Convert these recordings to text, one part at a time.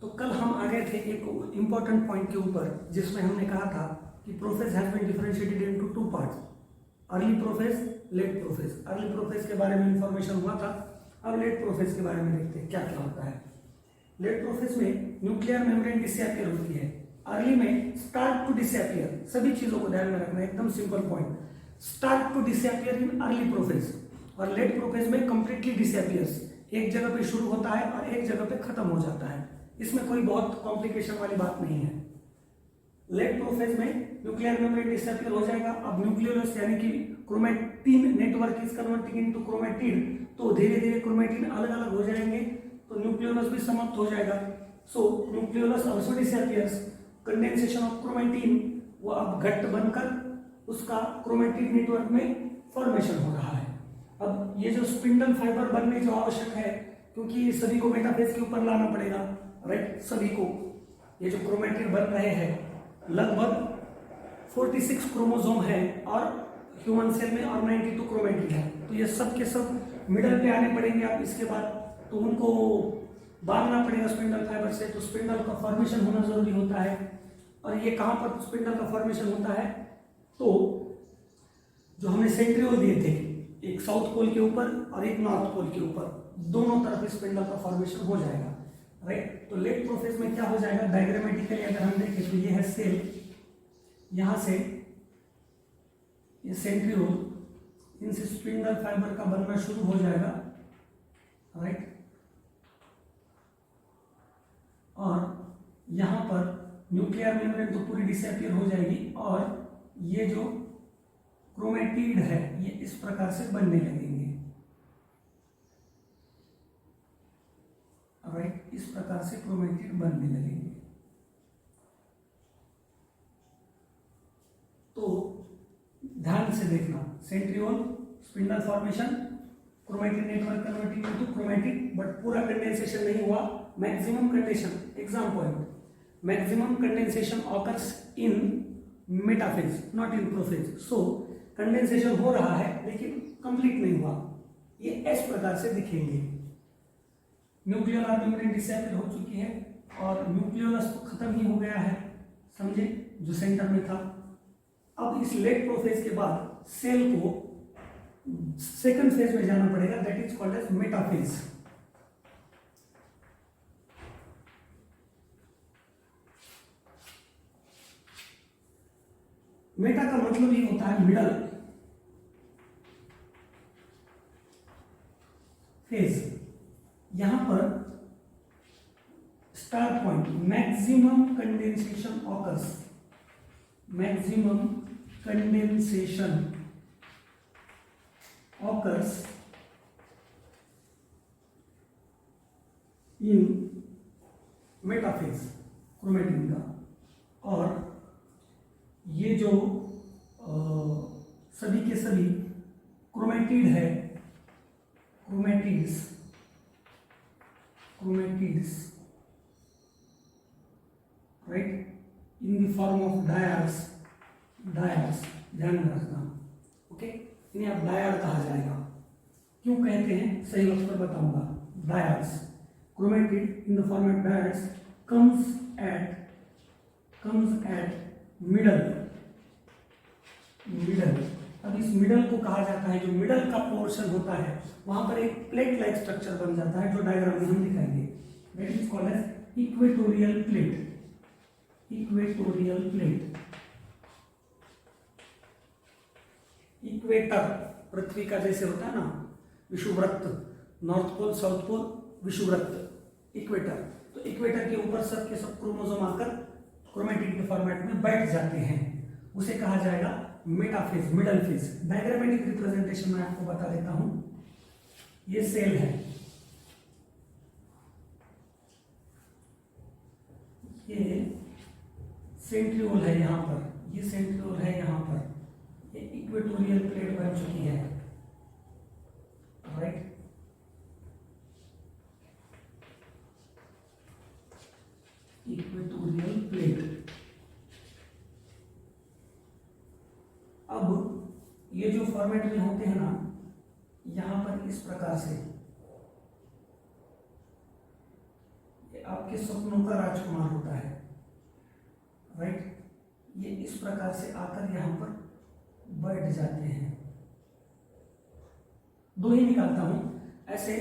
तो कल हम आ गए थे एक इम्पोर्टेंट पॉइंट के ऊपर जिसमें हमने कहा था कि prophase has been differentiated into two parts, early prophase, late prophase. Early prophase के बारे में इंफॉर्मेशन हुआ था, अब लेट प्रोफेज के बारे में देखते हैं क्या क्या होता है। लेट प्रोफेज में न्यूक्लियर मेम्ब्रेन डिसअपियर होती है, अर्ली में स्टार्ट टू डिसअपियर। सभी चीजों को ध्यान में रखना है, एकदम simple point. Start to disappear in early prophase और लेट प्रोफेज में कंप्लीटली डिसअपियर्स, एक जगह पे शुरू होता है और एक जगह पे खत्म हो जाता है। इसमें कोई बहुत कॉम्प्लिकेशन वाली बात नहीं है। लेट प्रोफेज में न्यूक्लियर मेम्ब्रेन डिसअपियर हो जाएगा। अब न्यूक्लियोलस यानी कि chromatin network is converting into chromatin, तो धीरे धीरे क्रोमैटिन अलग अलग हो जाएंगे, तो न्यूक्लियोलस भी समाप्त हो जाएगा। So nucleolus also disappears. Condensation of chromatin, वो अब घट्ट बनकर उसका क्रोमैटिन नेटवर्क में फॉर्मेशन हो रहा है। अब ये जो स्पिंडल फाइबर बनने जो आवश्यक है, क्योंकि सभी को मेटाफेज के ऊपर लाना पड़ेगा, राइट। सभी को ये जो क्रोमैटिन बन रहे हैं लगभग 46 क्रोमोसोम है और ह्यूमन सेल में और 92 क्रोमैटिन है, तो ये सब के सब मिडल पे आने पड़ेंगे। अब इसके बाद तो उनको बांधना पड़ेगा स्पिंडल फाइबर से, तो स्पिंडल का फॉर्मेशन होना जरूरी होता है। और ये कहाँ पर स्पिंडल का फॉर्मेशन होता है, तो जो हमने सेंट्रियोल दिए थे, एक साउथ पोल के ऊपर और एक नॉर्थ पोल के ऊपर, दोनों तरफ स्पिंडल का फॉर्मेशन हो जाएगा, राइट। तो लेट प्रोफेज में क्या हो जाएगा, डायग्रामेटिकली अगर हम देखें तो ये है सेल, यहां से ये सेंट्रियोल, इनसे स्पिंडल फाइबर का बनना शुरू हो जाएगा, राइट। और यहां पर न्यूक्लियर मेम्ब्रेन तो पूरी डिसअपियर हो जाएगी और ये जो क्रोमैटिड है ये इस प्रकार से बनने लगेंगे, राइट। इस प्रकार से क्रोमैटिड बनने लगेंगे। तो ध्यान से देखना, centriole, spindle formation, chromatin network converting into chromatid, but पूरा कंडेंसेशन नहीं हुआ। Maximum condensation, exam point, maximum condensation occurs in metaphase not in prophase. So condensation हो रहा है लेकिन कंप्लीट नहीं हुआ, ये इस प्रकार से दिखेंगे। न्यूक्लियर मेम्ब्रेन डिसअपियर हो चुकी है और न्यूक्लियोलस तो खत्म ही हो गया है, समझे, जो सेंटर में था। अब इस लेट प्रोफेज के बाद सेल को सेकंड फेज में जाना पड़ेगा, that is called as metaphase. Meta का मतलब ही होता है मिडल फेज। यहां पर start point, maximum condensation occurs, maximum condensation occurs in metaphase chromatin का। और ये जो सभी के सभी क्रोमैटिड है, chromatids right, in the form of dyads, ध्यान में रखना, ओके। इन्हें अब डायर कहा जाएगा। क्यों कहते हैं सही वक्त पर बताऊंगा। Dyers, chromatid in the form of dyers comes at middle. अब इस मिडल को कहा जाता है, जो मिडल का पोर्शन होता है वहां पर एक प्लेट लाइक स्ट्रक्चर बन जाता है, जो डायग्राम में हम दिखाएंगे, that is called as equatorial plate. Equatorial plate, equator पृथ्वी का जैसे होता है ना विषुवृत्त, नॉर्थ पोल, साउथ पोल, विषुवृत्त, इक्वेटर। तो इक्वेटर के ऊपर सब के सब क्रोमोसोम आकर क्रोमैटिन के फॉर्मेट में बैठ जाते हैं, उसे कहा जाएगा metaphase, middle phase. Diagrammatic representation में आपको बता देता हूं, ये सेल है, ये सेंट्रियोल है यहां पर, ये सेंट्रियोल है यहां पर, ये इक्वेटोरियल प्लेट बन चुकी है, राइट। Equatorial plate. अब ये जो फॉर्मेट में होते हैं ना, यहां पर इस प्रकार से आपके सपनों का राजकुमार होता है, राइट। ये इस प्रकार से आकर यहाँ पर बैठ जाते हैं। दो ही निकालता हूँ, ऐसे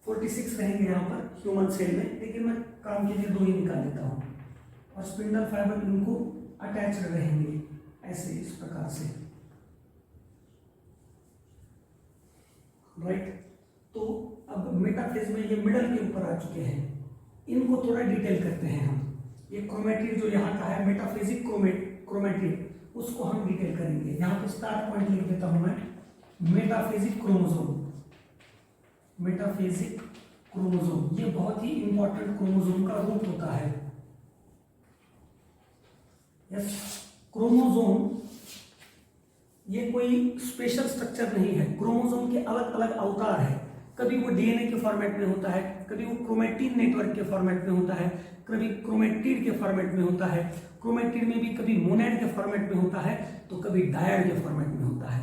46 रहेंगे यहाँ पर ह्यूमन सेल में, लेकिन मैं काम के लिए दो ही निकाल लेता हूँ। और स्पिंडल फाइबर इनको अटैच रहेंगे ऐसे इस प्रकार से, राइट। तो अब मेटाफेज में ये मिडल के ऊपर आ चुके हैं, इनको थोड़ा डिटेल करते हैं हम। ये क्रोमेटिड जो यहाँ का है मेटाफेजिक क्रोमेटिड, उसको हम डिटेल करेंगे। यहाँ पे स्टार्ट पॉइंट लिख देता हूं मैं, मेटाफेजिक क्रोमोसोम। मेटाफेजिक क्रोमोसोम ये बहुत ही इंपॉर्टेंट क्रोमोसोम का रूप होता है। यस, क्रोमोसोम ये कोई स्पेशल स्ट्रक्चर नहीं है, क्रोमोसोम के अलग अलग अवतार है। कभी वो डीएनए के फॉर्मेट में होता है, कभी वो क्रोमेटिन नेटवर्क के फॉर्मेट में होता है, कभी क्रोमेटिड के फॉर्मेट में होता है, क्रोमेटिड में भी कभी मोनैड के फॉर्मेट में होता है, तो कभी डायड के फॉर्मेट में होता है।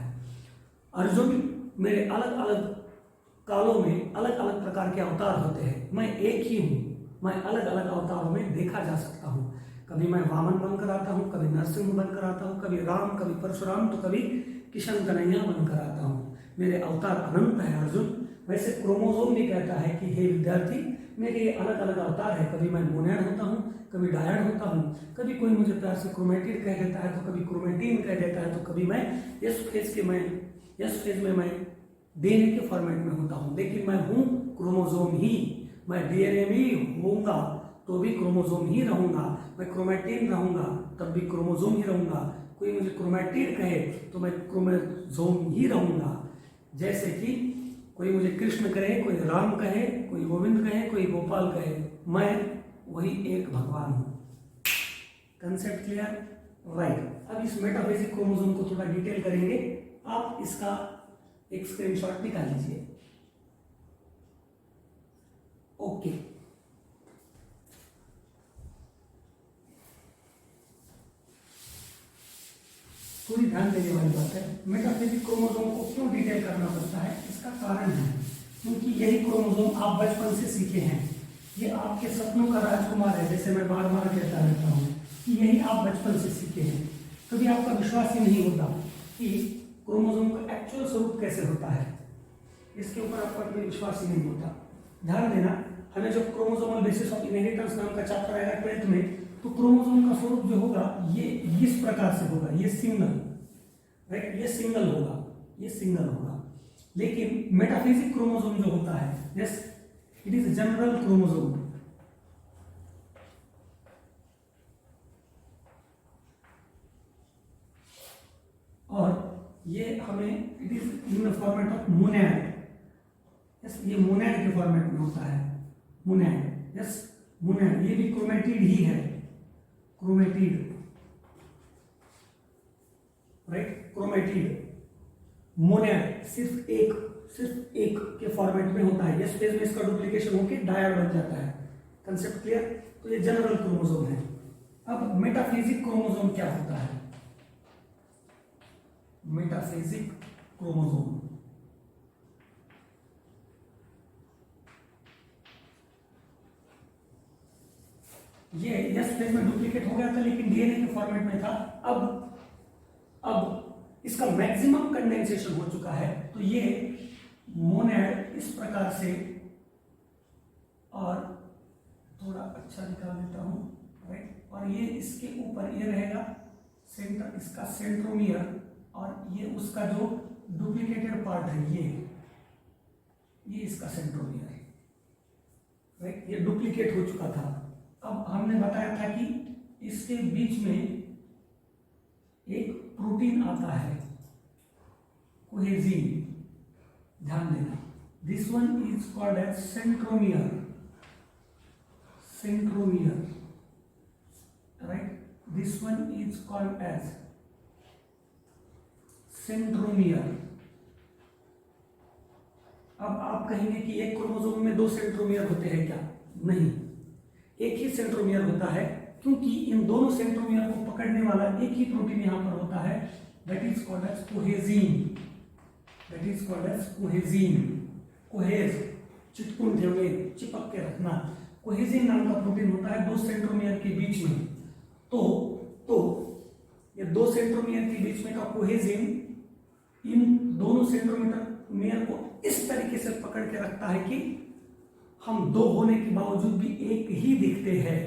अर्जुन, मेरे अलग अलग कालों में अलग अलग प्रकार के अवतार होते हैं, मैं एक ही हूँ, मैं अलग अलग अवतारों में देखा जा सकता हूँ। कभी मैं वामन बनकर आता हूँ, कभी नरसिंह बनकर आता हूँ, कभी राम, कभी परशुराम, तो कभी किशन कन्हैया बनकर आता हूँ। मेरे अवतार अनंत है अर्जुन। वैसे क्रोमोसोम भी कहता है कि हे विद्यार्थी, मेरे ये अलग अलग अवतार है, कभी मैं मोनैड होता हूँ, कभी डायड होता हूँ, कभी कोई मुझे प्यार से क्रोमेटिड कह देता है, तो कभी क्रोमेटिन कह देता है, तो कभी मैं यस फेज में मैं डीएनए के फॉर्मेट में होता हूँ, लेकिन मैं हूँ क्रोमोसोम ही। मैं डीएनए भी होऊंगा तो भी क्रोमोसोम ही रहूंगा, मैं क्रोमेटिन रहूंगा तब भी क्रोमोसोम ही रहूंगा, कोई मुझे क्रोमेटिड कहे तो मैं क्रोमोसोम ही रहूंगा। जैसे कि कोई मुझे कृष्ण कहे, कोई राम कहे, कोई गोविंद कहे, कोई गोपाल कहे, मैं वही एक भगवान हूँ। Concept clear, right. अब इस मेटाफेजिक क्रोमोसोम को थोड़ा डिटेल करेंगे। आप इसका एक स्क्रीनशॉट निकाल लीजिए। ओके, थोड़ी ध्यान देने वाली बात है। मेटाफेजिक क्रोमोसोम को क्यों डिटेल करना पड़ता है, इसका कारण है क्योंकि यही क्रोमोसोम आप बचपन से सीखे हैं। ये आपके सपनों का राजकुमार है, जैसे मैं बार बार कहता रहता हूँ कि यही आप बचपन से सीखे हैं। कभी आपका विश्वास ही नहीं होता कि क्रोमोसोम का एक्चुअल स्वरूप कैसे होता है, इसके ऊपर आपका कोई विश्वास ही नहीं होता। ध्यान देना, हमें जो क्रोमोसोमल बेसिस ऑफ इनहेरिटेंस नाम का चैप्टर आएगा 12th में, तो क्रोमोसोम का स्वरूप जो होगा ये इस प्रकार से होगा, ये सिंगल, राइट, ये सिंगल होगा, ये सिंगल होगा। लेकिन मेटाफिजिक क्रोमोसोम जो होता है, yes, it is general chromosome. और ये हमें it is in the format of monad, yes, ये मोनैड के फॉर्मेट में होता है, मोनैड, यस, मोनैड। ये भी क्रोमेटिड ही है, क्रोमेटिड, राइट, क्रोमेटिड। मोनैड सिर्फ एक के फॉर्मेट में होता है, इस फेज में इसका डुप्लीकेशन होकर डायड बन जाता है। Concept clear? तो ये जनरल क्रोमोसोम है। अब मेटाफिजिक क्रोमोसोम क्या होता है? मेटाफिजिक क्रोमोसोम ये एस फेज में डुप्लीकेट हो गया था, लेकिन डीएनए के फॉर्मेट में था। अब इसका मैक्सिमम कंडेंसेशन हो चुका है, तो ये मोनैड इस प्रकार से, और थोड़ा अच्छा निकाल देता हूं, राइट, और ये इसके ऊपर ये रहेगा सेंटर, इसका सेंट्रोमियर, और ये उसका जो डुप्लीकेटेड पार्ट है ये इसका सेंट्रोमियर है, राइट, ये डुप्लीकेट हो चुका था। अब हमने बताया था कि इसके बीच में एक प्रोटीन आता है, कोहेजिन, ध्यान देना, this one is called as centromere, right, this one is called as centromere. अब आप कहेंगे कि एक क्रोमोसोम में 2 सेंट्रोमियर होते हैं क्या? नहीं, एक ही सेंट्रोमियर होता है, क्योंकि इन दोनों सेंट्रोमियर को पकड़ने वाला एक ही प्रोटीन यहां पर होता है, that is called as cohesin, that is called as cohesin. Cohese चिटकुन ठेवणे, चिपक के रखना, कोहेजिन नाम का प्रोटीन होता है दो सेंट्रोमियर के बीच में। तो ये दो सेंट्रोमियर के बीच में का कोहेजिन इन दोनों सेंट्रोमियर को इस तरीके से पकड़ के रखता है कि हम दो होने के बावजूद भी एक ही दिखते हैं।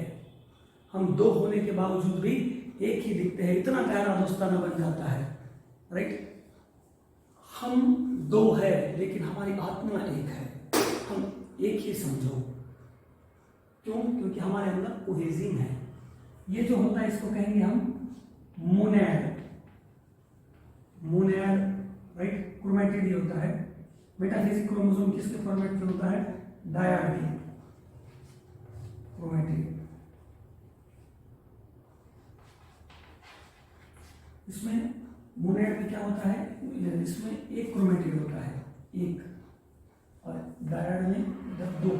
हम दो होने के बावजूद भी एक ही दिखते हैं। इतना गहरा दोस्ताना बन जाता है, राइट। हम दो है लेकिन हमारी आत्मा एक है, हम एक ही समझो। क्यों? क्योंकि हमारे अंदर कोहेजिन है। ये जो होता है इसको कहेंगे हम मोनैड, राइट। क्रोमैटिड ये होता है। मेटाफिजिक क्रोमोसोम किसके फॉर्मेट में होता है? डायड के क्रोमैटिड। इसमें मोनैड में क्या होता है? इसमें एक क्रोमैटिड होता है, एक, और डायड में दो।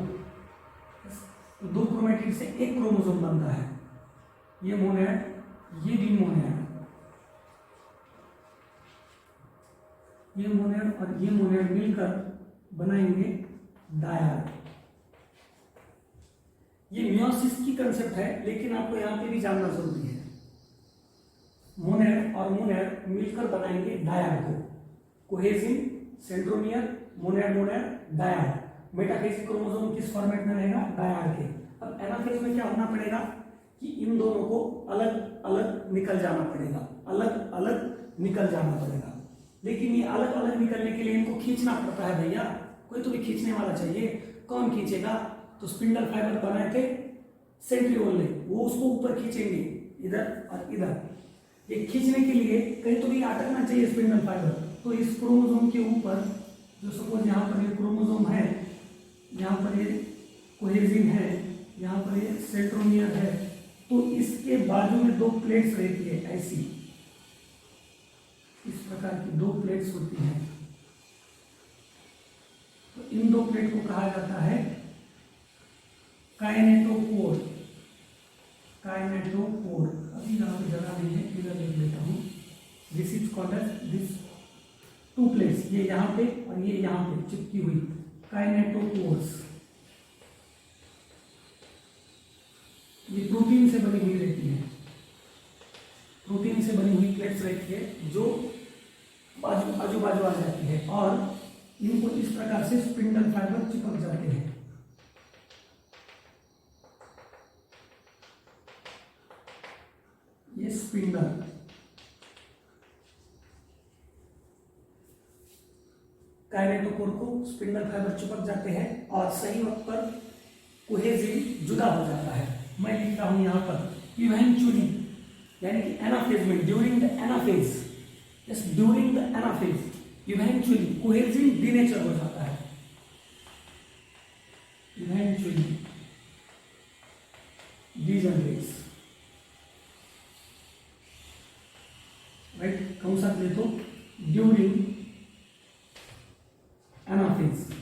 तो दो क्रोमैटिड से एक क्रोमोसोम बनता है। ये मोनैड, ये भी मोनैड, ये मोनैड और ये मोनैड मिलकर बनाएंगे डायड। ये मियोसिस की कंसेप्ट है, लेकिन आपको यहां पे भी जानना जरूरी है। मोनैड और मोनैड मिलकर बनाएंगे डायड को। कोहेजिन, सेंट्रोमियर, मोनैड, डायड। मेटाफेज क्रोमोसोम किस फॉर्मेट में रहेगा? डायड के। अब एनाफेज में क्या होना पड़ेगा कि इन दोनों को अलग अलग निकल जाना पड़ेगा, अलग अलग निकल जाना पड़ेगा। लेकिन ये अलग अलग निकलने के लिए इनको खींचना पड़ता है भैया, कोई तो भी खींचने वाला चाहिए। कौन खींचेगा? तो स्पिंडल फाइबर बनाए थे सेंट्रियोल ने, वो उसको ऊपर खींचेंगे, इधर और इधर। ये खींचने के लिए कहीं तो भी अटकना चाहिए स्पिंडल फाइबर। तो इस क्रोमोसोम के ऊपर, जो सपोज यहाँ पर ये क्रोमोसोम है, यहाँ पर ये कोहेजिन है, यहाँ पर ये सेंट्रोमियर है, तो इसके बाजू में दो प्लेट्स रहती है ऐसी, इस प्रकार की दो प्लेट्स होती हैं। तो इन दो प्लेट को कहा जाता है काइनेटोकोर। काइनेटोकोर। अभी यहाँ पे जगह नहीं है, इधर लिख देता हूँ। This is called as this two plates, ये यहाँ पे और ये यहाँ पे चिपकी हुई, काइनेटोकोर्स। ये प्रोटीन से बनी हुई रहती है, प्रोटीन से बनी हुई प्लेट्स रहती है जो आजू बाजू आ जाती है, और इनको इस प्रकार से स्पिंडल फाइबर चिपक जाते हैं। ये स्पिंडल, काइनेटोकोर को स्पिंडल फाइबर चिपक जाते हैं और सही वक्त पर कोहेजिन जुदा हो जाता है। मैं लिखता हूं यहां पर इवेंचुअली, यानी कि एनाफेज में, during the anaphase, yes during the anaphase eventually cohesin denature हो जाता है। Eventually degenerates, right. कौन सा ले तो ड्यूरिंग एनाफेज।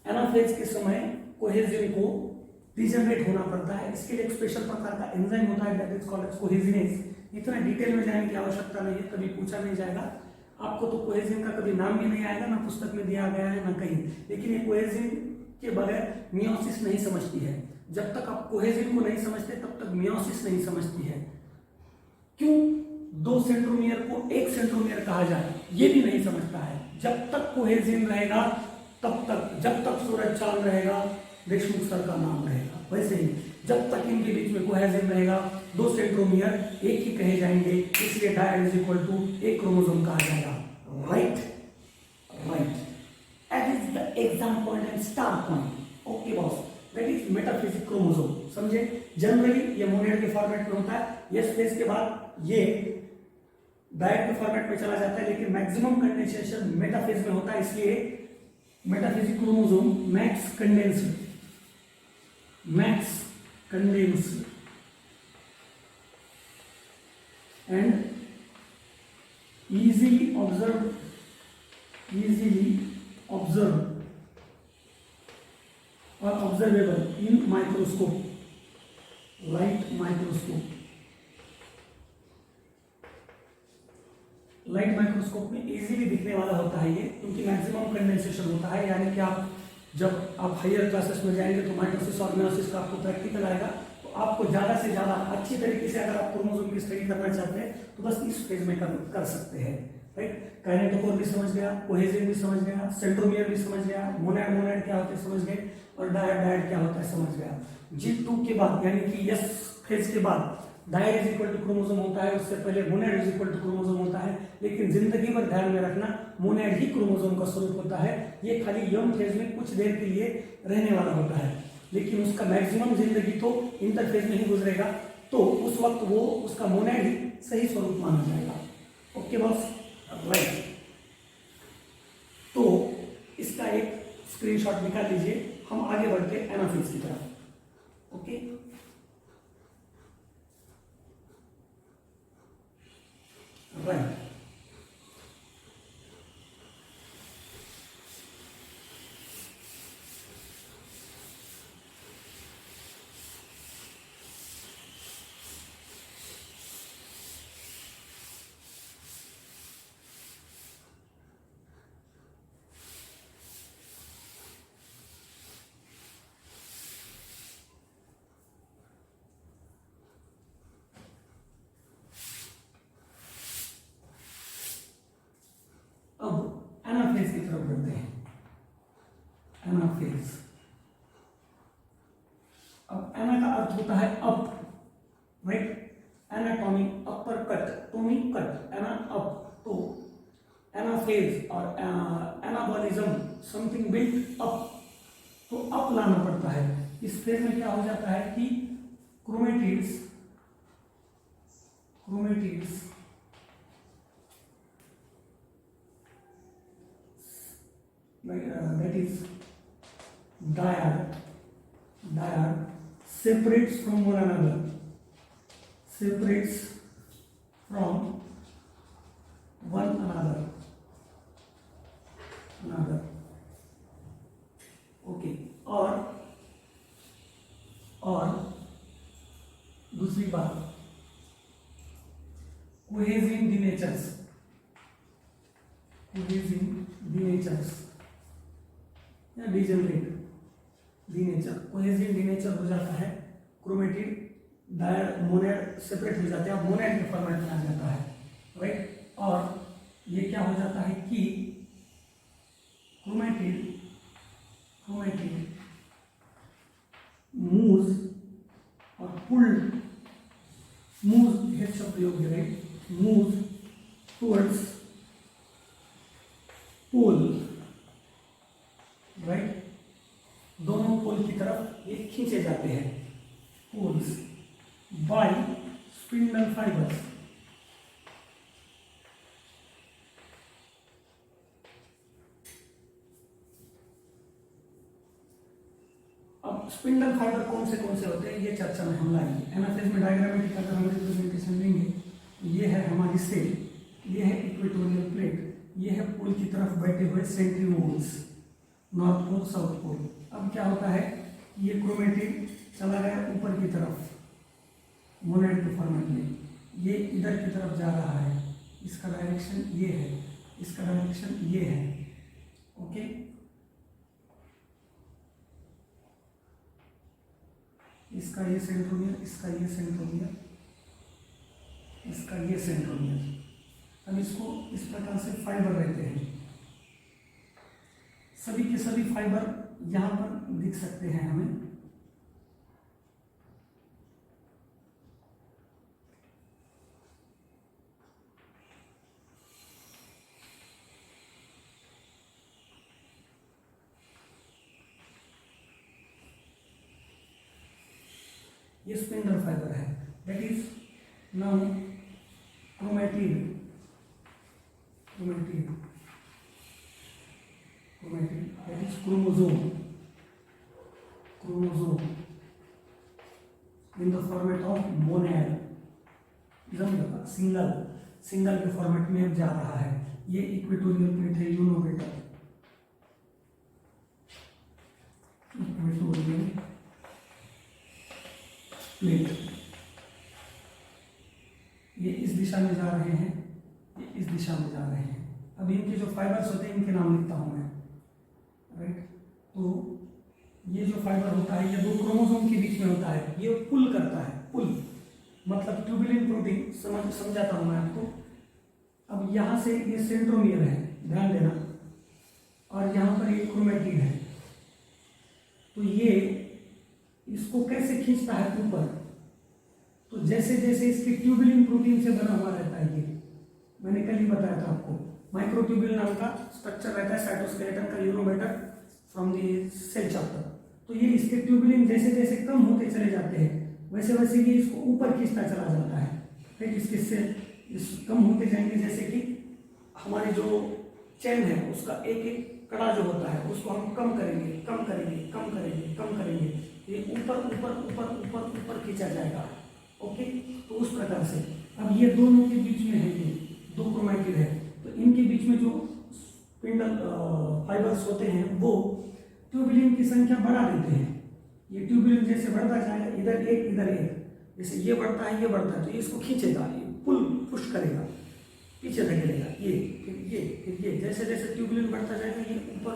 एनाफेज के समय कोहेजिन को डीजनरेट होना पड़ता है। इसके लिए एक स्पेशल प्रकार का एंजाइम होता है, दैट इज कॉल्ड एज कोहेजिनेज। इतना डिटेल में जाने की आवश्यकता नहीं है, कभी पूछा नहीं जाएगा आपको। तो कोहेजिन का कभी नाम भी नहीं आएगा, ना पुस्तक में दिया गया है ना कहीं। लेकिन ये कोहेजिन के बगैर मियोसिस नहीं समझती है। जब तक आप कोहेजिन को नहीं समझते तब तक मियोसिस नहीं समझती है। क्यों दो सेंट्रोमियर को एक सेंट्रोमियर कहा जाए, ये भी नहीं समझता है। जब तक कोहेजिन रहेगा तब तक, जब तक सूरज चांद रहेगा देशमुख सर का नाम रहेगा। वैसे ही जब तक इनके बीच में कोहेजिन रहेगा, दो सेंट्रोमियर एक ही कहे जाएंगे, इसलिए डायड इज इक्वल टू एक क्रोमोसोम कहा जाएगा। Right, right. That is the exam point and star point. Okay boss, that is metaphysic chromosome. समझे? जनरली ये मोनैड के फॉर्मेट में होता है, ये स्पेस के बाद ये डायड के फॉर्मेट में चला जाता है, लेकिन मैक्सिमम कंडेंसेशन मेटाफेज में होता है, इसलिए metaphysic chromosome max condensed and easily observed or observable in microscope, light microscope. Light microscope में इजीली दिखने वाला होता है ये, क्योंकि मैक्सिमम कंडेंसेशन होता है, यानी कि आप जब आप हायर क्लासेस में जाएंगे तो माइटोसिस और मेयोसिस का आपको प्रैक्टिकल आएगा, तो आपको ज़्यादा से ज़्यादा अच्छी तरीके से अगर आप क्रोमोसोम की स्टडी करना चाहते हैं तो बस इस फेज में कर सकते हैं, राइट। काइनेटोकोर भी समझ गया, कोहेजन भी समझ गया, सेंट्रोमियर भी समझ गया, मोनैड क्या होता है समझ गए, और डायड क्या होता है समझ गया। G2 के बाद यानी कि यस फेज के बाद dyad is equal to chromosome होता है, उससे पहले monad is equal to chromosome होता है, लेकिन जिंदगी भर ध्यान में रखना मोनैड ही क्रोमोसोम का स्वरूप होता है। ये खाली यंग फेज में कुछ देर के लिए रहने वाला होता है, लेकिन उसका मैक्सिमम जिंदगी तो इंटरफेज में ही गुजरेगा, तो उस वक्त वो उसका मोनैड ही सही स्वरूप माना जाएगा। Okay boss, right. तो इसका एक स्क्रीनशॉट निकाल लीजिए, हम आगे बढ़ते हैं एनाफेज की तरफ। Okay, right. अब एनाफेज की तरफ बढ़ते हैं। एनाफेज, अब एना का अर्थ होता है अप, राइट। एनाटॉमी अपर cut, tomy cut, ana up. तो एनाफेज और एनाबॉलिज्म समथिंग बिल्ट अप, तो अप लाना पड़ता है। इस फेज में क्या हो जाता है कि chromatids that is dyad separates from one another, okay. और दूसरी बात, कोहेजिन डिनेचर्स या डिजेनरेट डीनेचर, कोहेजिन डीनेचर हो जाता है, क्रोमेटिड डायड मोनैड सेपरेट हो जाते हैं, अब मोनैड के फॉर्मेट में आ जाता है, राइट। और ये क्या हो जाता है कि क्रोमेटिड मूव्स और पुल्ड, मूव्स हेड शब्द प्रयोग है, राइट, मूव्स टुवर्ड्स पोल, राइट। दोनों पोल की तरफ ये खींचे जाते हैं, पोल्स, बाय स्पिंडल फाइबर्स। अब स्पिंडल फाइबर कौन से होते हैं ये चर्चा में हम लाएंगे। एनाफेज में डायग्रामेटिक अगर हम रिप्रेजेंटेशन लेंगे, ये है हमारी सेल, ये है इक्वेटोरियल प्लेट, ये है पोल की तरफ बैठे हुए centrioles, north pole south pole. अब क्या होता है, ये क्रोमेटिड चला गया ऊपर की तरफ मोनैड के फॉर्मेट में, ये इधर की तरफ जा रहा है, इसका डायरेक्शन ये है, इसका डायरेक्शन ये है, ओके। इसका ये सेंट्रोमियर, इसका ये सेंट्रोमियर, इसका ये सेंट्रोमियर। अब इसको इस प्रकार से फाइबर रहते हैं, सभी के सभी फाइबर यहां पर दिख सकते हैं हमें। ये स्पिंडल फाइबर है, that is now chromatid that is chromosome in the format of monad, single के फॉर्मेट में जा रहा है। ये इक्वेटोरियल प्लेट है, यू नो बेटा, इक्वेटोरियल प्लेट, ये इस दिशा में जा रहे हैं, ये इस दिशा में जा रहे हैं। अब इनके जो फाइबर्स होते हैं इनके नाम लिखता हूँ मैं, राइट। तो ये जो फाइबर होता है ये दो क्रोमोसोम के बीच में होता है, ये पुल करता है, पुल मतलब ट्यूबुलिन प्रोटीन, समझाता हूँ मैं आपको। अब यहाँ से ये सेंट्रोमियर है, ध्यान देना, और यहाँ पर ये क्रोमेटिड है। तो ये इसको कैसे खींचता है ऊपर, तो जैसे जैसे इसके ट्यूबुलिन प्रोटीन से बना हुआ रहता है, ये मैंने कल ही बताया था आपको, माइक्रोट्यूब्यूल नाम का स्ट्रक्चर रहता है साइटोस्केलेटन का, you know better from the cell chapter. तो ये इसके ट्यूबुलिन जैसे जैसे कम होते चले जाते हैं वैसे वैसे ये इसको ऊपर खींचता चला जाता है। फिर इसके सेल कम होते जाएंगे, जैसे कि हमारी जो चैन है उसका एक एक कड़ा जो होता है उसको हम कम करेंगे, कम करेंगे, कम करेंगे, कम करेंगे, ये ऊपर ऊपर ऊपर ऊपर ऊपर खींचा जाएगा। ओके, तो उस प्रकार से अब ये दोनों के बीच में है, ये दो क्रोमेटिड है, तो इनके बीच में जो स्पिंडल फाइबर्स होते हैं वो ट्यूबुलिन की संख्या बढ़ा देते हैं। ये ट्यूबुलिन जैसे बढ़ता जाएगा, इधर एक इधर एक, जैसे ये बढ़ता है ये बढ़ता है, तो ये इसको खींचेगा, ये पुल पुश करेगा, पीछे धकेलेगा, ये फिर ये जैसे जैसे ट्यूबुलिन बढ़ता जाएगा ये ऊपर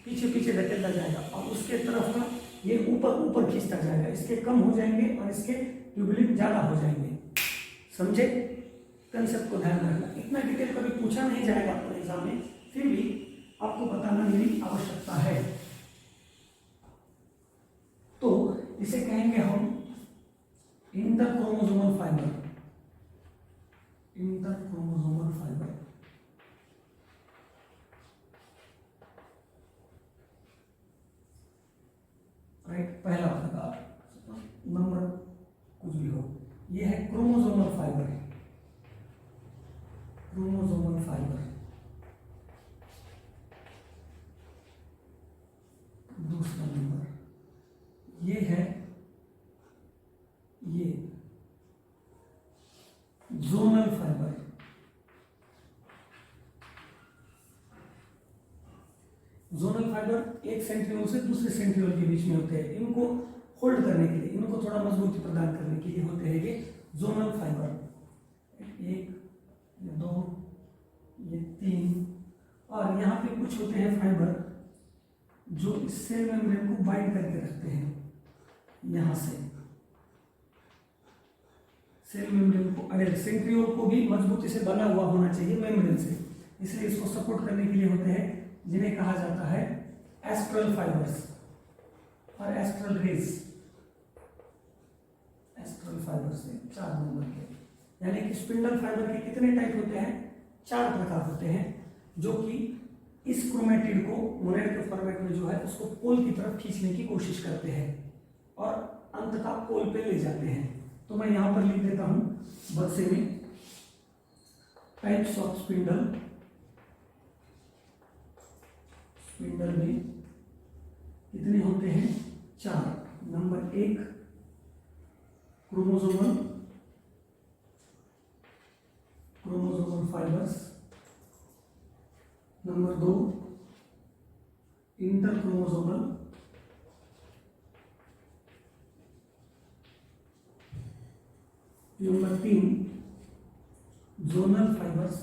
पीछे पीछे धकेलता जाएगा, और उसके तरफ का ये ऊपर ऊपर खींचता जाएगा, इसके कम हो जाएंगे और इसके ट्यूबुलिन ज़्यादा हो जाएंगे। समझे? कंसेप्ट को ध्यान रखना, इतना डिटेल कभी पूछा नहीं जाएगा आपको एग्जाम में, फिर भी आपको बताना मेरी आवश्यकता है। तो इसे कहेंगे हम इंटरक्रोमोसोमल फाइबर, इंटरक्रोमोसोमल फाइबर। राइट, पहला प्रकार, नंबर कुछ भी हो, ये है क्रोमोसोमल फाइबर, क्रोमोसोमल फाइबर। दूसरा नंबर ये है, ये जोनल फाइबर। जोनल फाइबर एक सेंट्रियोल से दूसरे सेंट्रियोल के बीच में होते हैं, इनको होल्ड करने के लिए, इनको थोड़ा मजबूती प्रदान करने के लिए होते हैं ये जोनल फाइबर। एक, ये दो, ये तीन, और यहाँ पे कुछ होते हैं फाइबर जो इस सेल मेम्ब्रेन को बाइंड करके रखते हैं। यहाँ से सेल मेम्ब्रेन को, अरे सेंट्रियोल को भी मजबूती से बना हुआ होना चाहिए मेम्ब्रेन से, इसलिए इसको सपोर्ट करने के लिए होते हैं, जिन्हें कहा जाता है एस्ट्रल फाइबर्स और एस्ट्रल रेज। एस्ट्रल फाइबर से 4 नंबर के, यानी कि स्पिंडल फाइबर के कितने टाइप होते हैं? 4 प्रकार होते हैं, जो कि इस क्रोमेटिड को मोनेड के फॉर्मेट में जो है उसको पोल की तरफ खींचने की कोशिश करते हैं और अंततः पोल पे ले जाते हैं। तो मैं यहां पर लिख देता हूं बक्से में, टाइप्स ऑफ स्पिंडल। स्पिंडल में कितने होते हैं? 4। Number 1 chromosomal, chromosomal fibres. Number 2 interchromosomal, number 3 zonal fibres,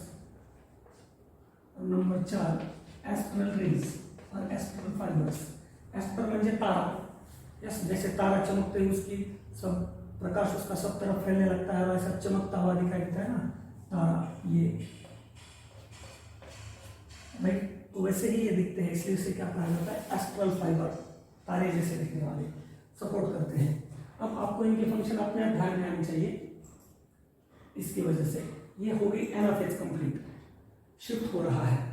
और नंबर 4 एस्ट्रल रेज और एस्ट्रल फाइबर्स। एस्ट्रल म्हणजे तारा, यस, जैसे तारा चमकते ही उसकी सब प्रकाश उसका सब तरफ फैलने लगता है, वैसा चमकता हुआ दिखाई देता है ना तारा, ये राइट। तो वैसे ही ये दिखते हैं, इसलिए इसे क्या कहा जाता है? एस्ट्रल फाइबर, तारे जैसे दिखने वाले, सपोर्ट करते हैं। अब आपको इनके फंक्शन अपने आप ध्यान में आने चाहिए, इसकी वजह से ये हो गई एनाफेज कंप्लीट, शिफ्ट हो रहा है।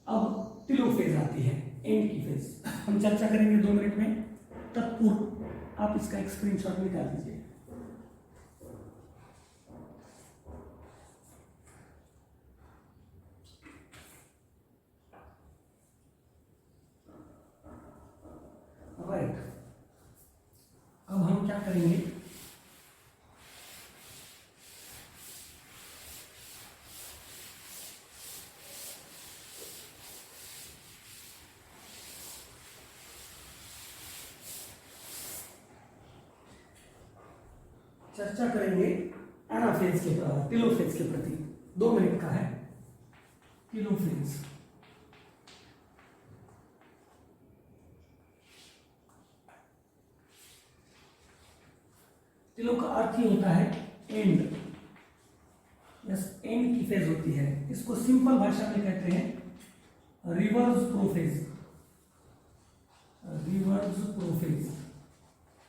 अब टेलोफेज आती है, एंड की फेज, हम चर्चा करेंगे 2 मिनट में। तत्पूर्व आप इसका एक स्क्रीनशॉट निकाल दीजिए। राइट, अब हम क्या करेंगे? चर्चा करेंगे एनाफेज के, टेलोफेज के प्रति। 2 मिनट का है, किलोफेज। किलो का अर्थ ही होता है एंड, यस एंड की फेज होती है। इसको सिंपल भाषा में कहते हैं रिवर्स प्रोफेज। रिवर्स प्रोफेज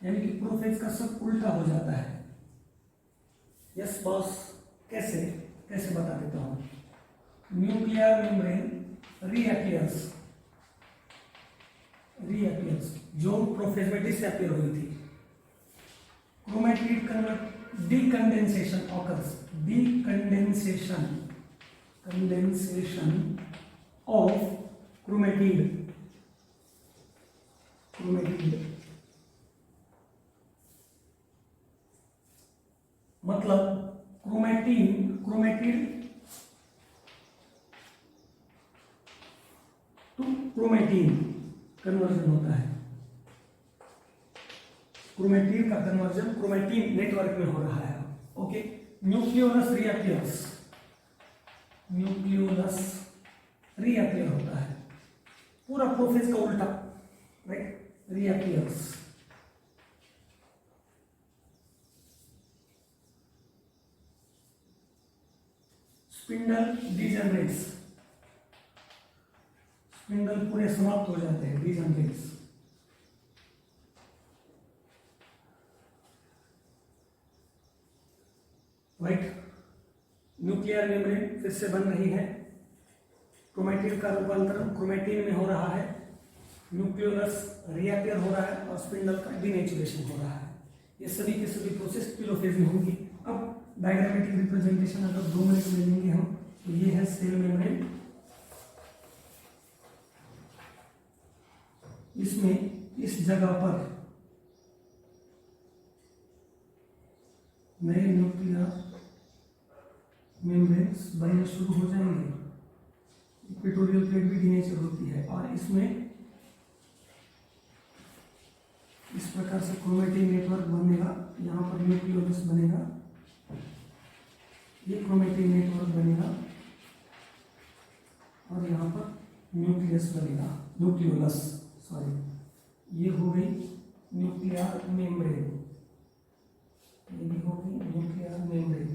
यानी कि प्रोफेज का सब उल्टा हो जाता है। यस बॉस, कैसे कैसे बता देता हूं। न्यूक्लियर मेम्ब्रेन रीअपियर्स जो प्रोफेज में डिसअपियर हुई थी। Chromatid decondensation occurs, condensation of chromatid मतलब क्रोमेटिड टू क्रोमेटीन कन्वर्जन होता है। क्रोमेटिन का कन्वर्जन क्रोमेटीन नेटवर्क में हो रहा है। ओके, न्यूक्लियोलस रीअपियर होता है। पूरा प्रोफेज का उल्टा, right, reappears. Spindle degenerates, spindle पूरे समाप्त हो जाते हैं, डिजनरेट्स। राइट, न्यूक्लियर मेम्ब्रेन फिर से बन रही है। क्रोमेटिन का रूपांतरण क्रोमेटिन में हो रहा है। न्यूक्लियोलस रीअपियर हो रहा है और स्पिंडल का डिनेचुरेशन हो रहा है। ये सभी के सभी प्रोसेस टेलोफेज में होंगी। अब डायग्रामेटिक रिप्रेजेंटेशन अगर 2 मिनट में लेंगे हम, तो ये है सेल मेम्ब्रेन। इसमें इस जगह पर नए न्यूक्लियर मेम्ब्रेन्स बनने शुरू हो जाएंगे। इक्वेटोरियल प्लेट भी डीनेचर होती है और इसमें इस प्रकार से क्रोमेटिन नेटवर्क बनेगा। यहाँ पर न्यूक्लियोलस बनेगा, ये क्रोमेटिन नेटवर्क बनेगा और यहाँ पर न्यूक्लियस बनेगा, न्यूक्लियोलस सॉरी। ये हो गई न्यूक्लियर मेम्ब्रेन, ये भी हो गई न्यूक्लियर मेम्ब्रेन।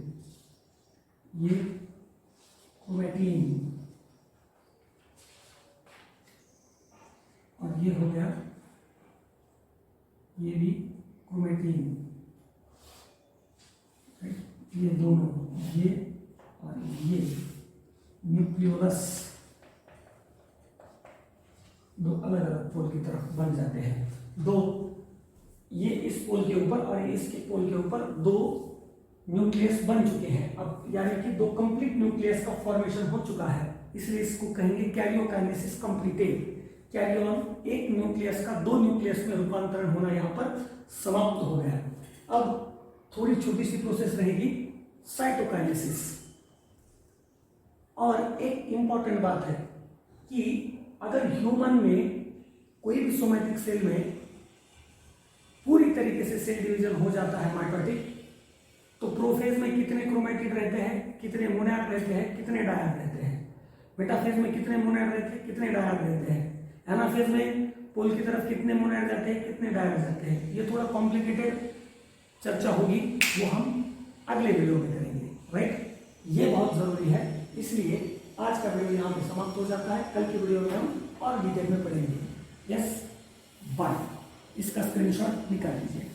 ये क्रोमेटिन और ये हो गया, ये भी क्रोमेटिन। ये दोनों, ये और ये न्यूक्लियोलस दो अलग अलग पोल की तरफ बन जाते हैं। दो, ये इस पोल के ऊपर और ये इसके पोल के ऊपर दो न्यूक्लियस बन चुके हैं। अब यानी कि दो कंप्लीट न्यूक्लियस का फॉर्मेशन हो चुका है, इसलिए इसको कहेंगे कैरियोकाइनेसिस कंप्लीटेड। कैरियोन एक न्यूक्लियस का 2 न्यूक्लियस में रूपांतरण होना यहाँ पर समाप्त हो गया। अब थोड़ी छोटी सी प्रोसेस रहेगी, साइटोकाइनेसिस। और एक इंपॉर्टेंट बात है कि अगर ह्यूमन में कोई भी सोमैटिक सेल में पूरी तरीके से सेल डिवीजन हो जाता है माइटोटिक, तो प्रोफेज में कितने क्रोमेटिड रहते हैं, कितने मोनैड रहते हैं, कितने डायड रहते हैं। मेटाफेज में कितने मोनैड रहते हैं, कितने डायड रहते हैं। एनाफेज में पोल की तरफ कितने मोनैड जाते हैं, कितने डायड जाते हैं। ये थोड़ा कॉम्प्लिकेटेड चर्चा होगी, वो हम अगले वीडियो में करेंगे। राइट, ये बहुत जरूरी है, इसलिए आज का वीडियो यहाँ पे समाप्त हो जाता है। कल की वीडियो में हम और डिटेल में पढ़ेंगे। Yes, bye. इसका स्क्रीनशॉट निकाल लीजिए।